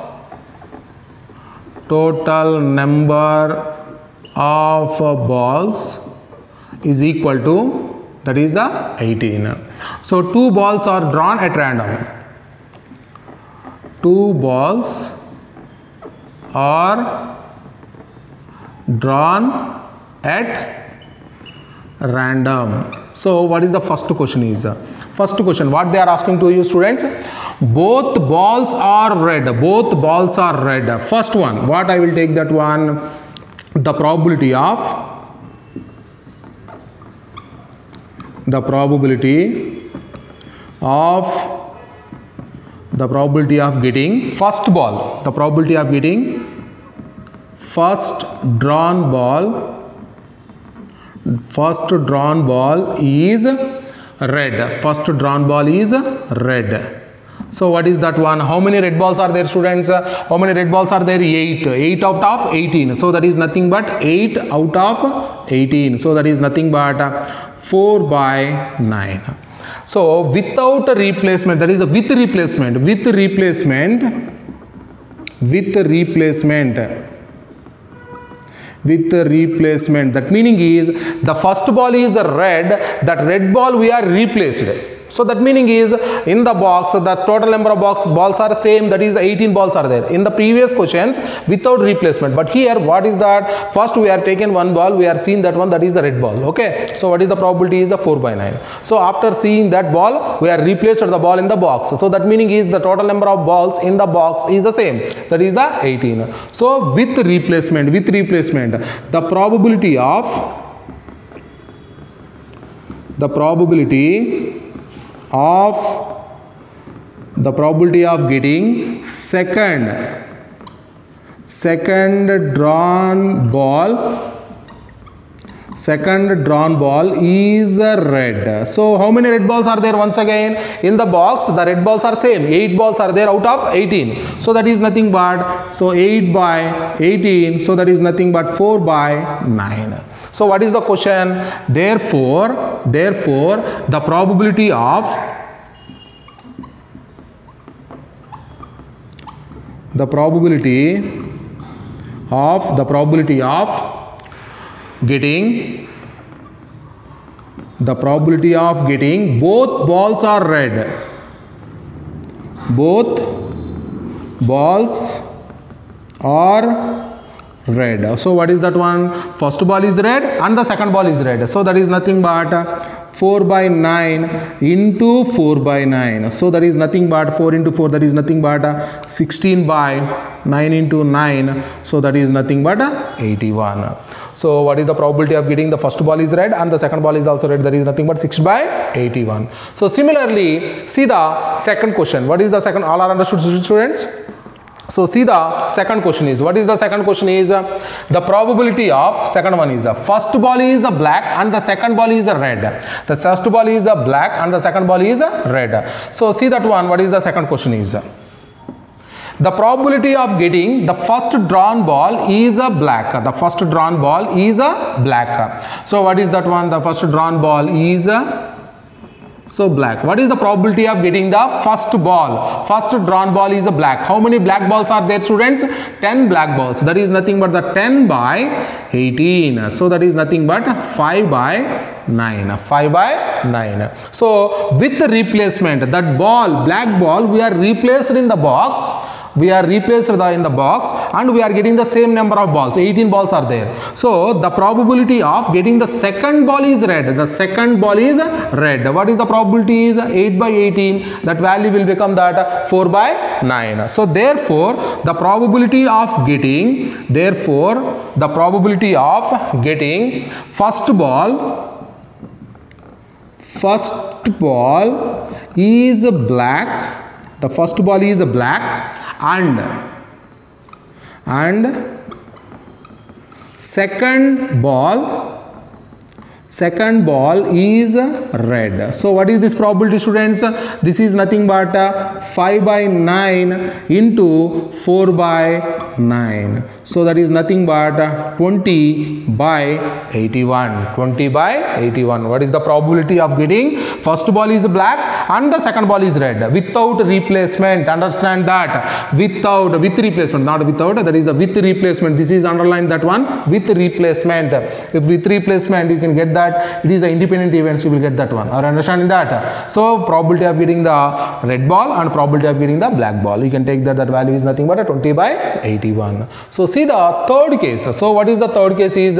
S1: Is equal to, that is the 18. So two balls are drawn at random. Two balls are drawn at random. So what is the first question is? First question, what they are asking to you, students? Both balls are red. First one, what I will take that one? The probability of getting first ball. The probability of getting first drawn ball is red. So what is that one? How many red balls are there, students? How many red balls are there? 8. 8 out of 18. So that is nothing but 8 out of 18. So that is nothing but 4 by 9. So without a replacement, that is a with replacement. That meaning is the first ball is the red, that red ball we are replaced. So that meaning is in the box, the total number of balls are same, that is 18 balls are there. In the previous questions without replacement, but here what is that? First we are taken one ball, we are seeing that one, that is the red ball. Okay, so what is the probability is a 4 by 9. So after seeing that ball, we are replaced the ball in the box. So that meaning is the total number of balls in the box is the same, that is the 18. So with replacement, the probability of getting second drawn ball is red. So how many red balls are there? Once again, in the box the red balls are same, 8 balls are there out of 18. So that is nothing but, so 8 by 18, so that is nothing but 4 by 9. So what is the question? Therefore the probability of getting both balls are red. So what is that one? First ball is red and the second ball is red. So that is nothing but 4 by 9 into 4 by 9. So that is nothing but 4 into 4, that is nothing but 16 by 9 into 9. So that is nothing but 81. So what is the probability of getting the first ball is red and the second ball is also red? That is nothing but 6 by 81. So similarly, see the second question. What is the second? All are understood, students? So see the second question is, what is the second question is, the probability of, second one is, first ball is black and the second ball is red. The first ball is black and the second ball is red. So see that one, what is the second question is, the probability of getting the first drawn ball is black. The first drawn ball is black. So what is that one? The first drawn ball is so black. What is the probability of getting the first ball? First drawn ball is a black. How many black balls are there, students? 10 black balls. That is nothing but the 10 by 18. So that is nothing but 5 by 9. 5 by 9. So with the replacement, that ball, black ball, we are replaced in the box. We are replaced in the box and we are getting the same number of balls. 18 balls are there. So the probability of getting the second ball is red. The second ball is red. What is the probability is 8 by 18. That value will become that 4 by 9. So therefore the probability of getting, first ball is black. The first ball is black. And second ball is red. So what is this probability, students? This is nothing but 5 by 9 into 4 by 9. So that is nothing but 20 by 81. 20 by 81. What is the probability of getting first ball is black and the second ball is red without replacement? Understand that. With replacement, not without, that is a with replacement. This is underlined, that one, with replacement. If with replacement you can get that it is an independent event, so you will get that one. Are you understanding that? So probability of getting the red ball and probability of getting the black ball, you can take that value is nothing but a 20 by 81. So see the third case. So what is the third case is,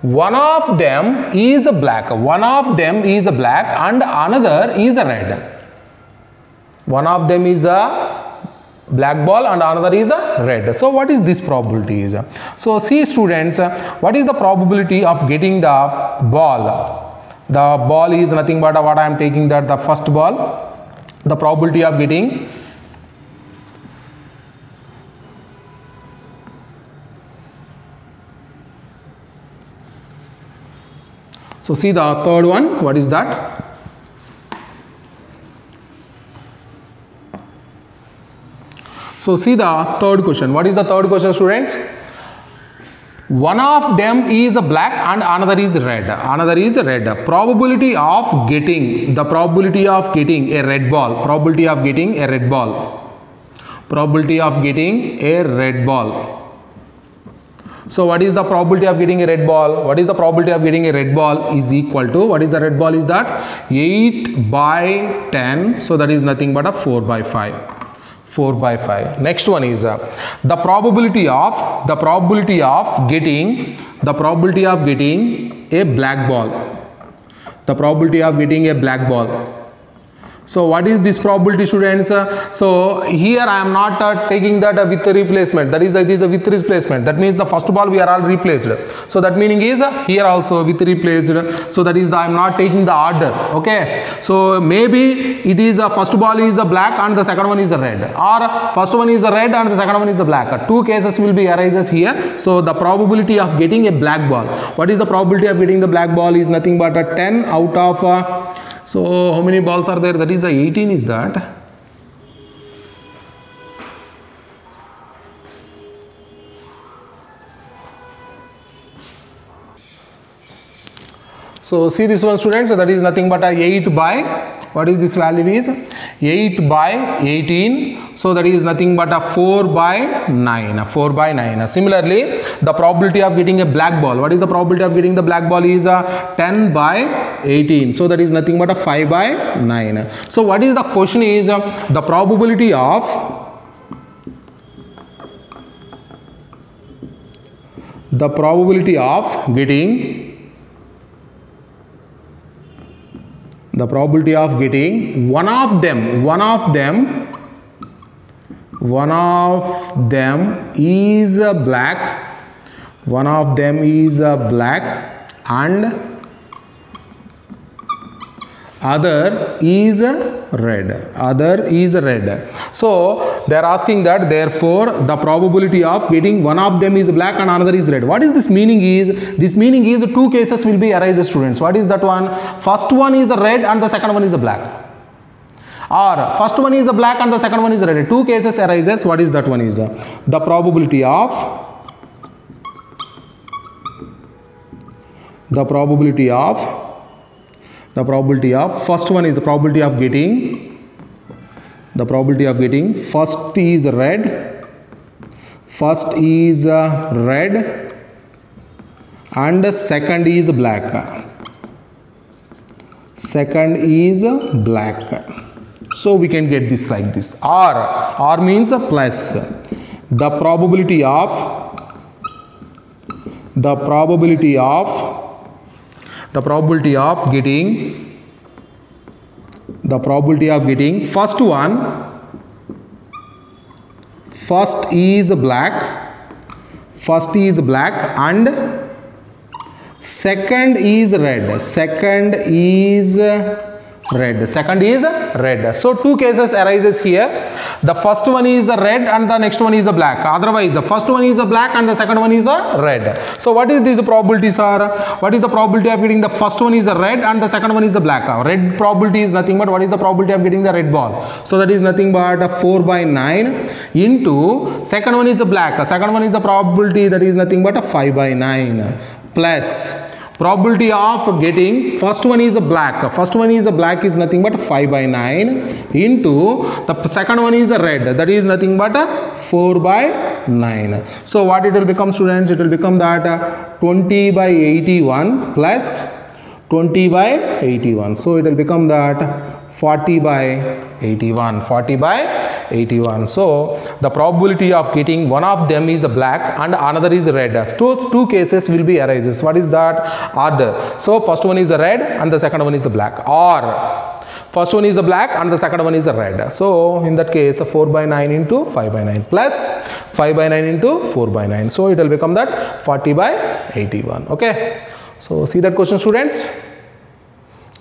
S1: one of them is black. One of them is black and another is red. One of them is a black ball and another is a red. So what is this probability is? So see, students, what is the probability of getting the ball? The ball is nothing but what I am taking, that the first ball. The probability of getting so see the third one, what is that? So see the third question. What is the third question, students? One of them is black and another is red. Another is red. Probability of getting a red ball. Probability of getting a red ball. Probability of getting a red ball. So what is the probability of getting a red ball? What is the probability of getting a red ball is equal to, what is the red ball is that? 8 by 10. So that is nothing but a 4 by 5. 4 by 5. Next one is the probability of getting a black ball. The probability of getting a black ball. So what is this probability, students? So here I am not taking that with replacement. That is, it is a with replacement. That means the first ball we are all replaced. So that meaning is here also with replaced. So that is the, I am not taking the order. Okay. So maybe it is the first ball is the black and the second one is the red, or first one is the red and the second one is the black. Two cases will be arises here. So the probability of getting a black ball. What is the probability of getting the black ball is nothing but a 10 out of so how many balls are there? That is 18 is that. So see this one, students, that is nothing but a 8 by, what is this value is? 8 by 18. So that is nothing but a 4 by 9. 4 by 9. Similarly, the probability of getting a black ball. What is the probability of getting the black ball is 10 by 18. So that is nothing but a 5 by 9. So what is the question is, the probability of getting the probability of getting one of them is black, and other is red. So they are asking that therefore the probability of getting one of them is black and another is red. What is this meaning is? This meaning is two cases will be arise, students. What is that one? First one is red and the second one is black. Or first one is black and the second one is red. Two cases arises. What is that one is? The probability of first one is the probability of getting first is red and second is black. So we can get this like this. R means plus the probability of getting first is black and second is red. So two cases arises here. The first one is the red and the next one is the black. Otherwise the first one is the black and the second one is the red. So what is these probabilities are? What is the probability of getting the first one is the red and the second one is the black? Red probability is nothing but what is the probability of getting the red ball? So that is nothing but 4 by 9 into second one is the black. Second one is the probability, that is nothing but 5 by 9 plus probability of getting first one is a black is nothing but 5 by 9 into the second one is a red, that is nothing but 4 by 9. So what it will become, students? It will become that 20 by 81 plus 20 by 81. So it will become that 40 by 81. So the probability of getting one of them is black and another is red. Two cases will be arises. What is that? Order. So first one is the red and the second one is the black, or first one is the black and the second one is the red. So in that case 4 by 9 into 5 by 9 plus 5 by 9 into 4 by 9. So it will become that 40 by 81. Okay. So see that question, students,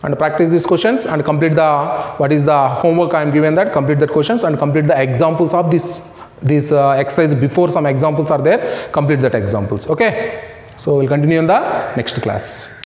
S1: and practice these questions and complete the what is the homework I am given, that complete that questions and complete the examples of this exercise. Before some examples are there, complete that examples. Okay. So we'll continue in the next class.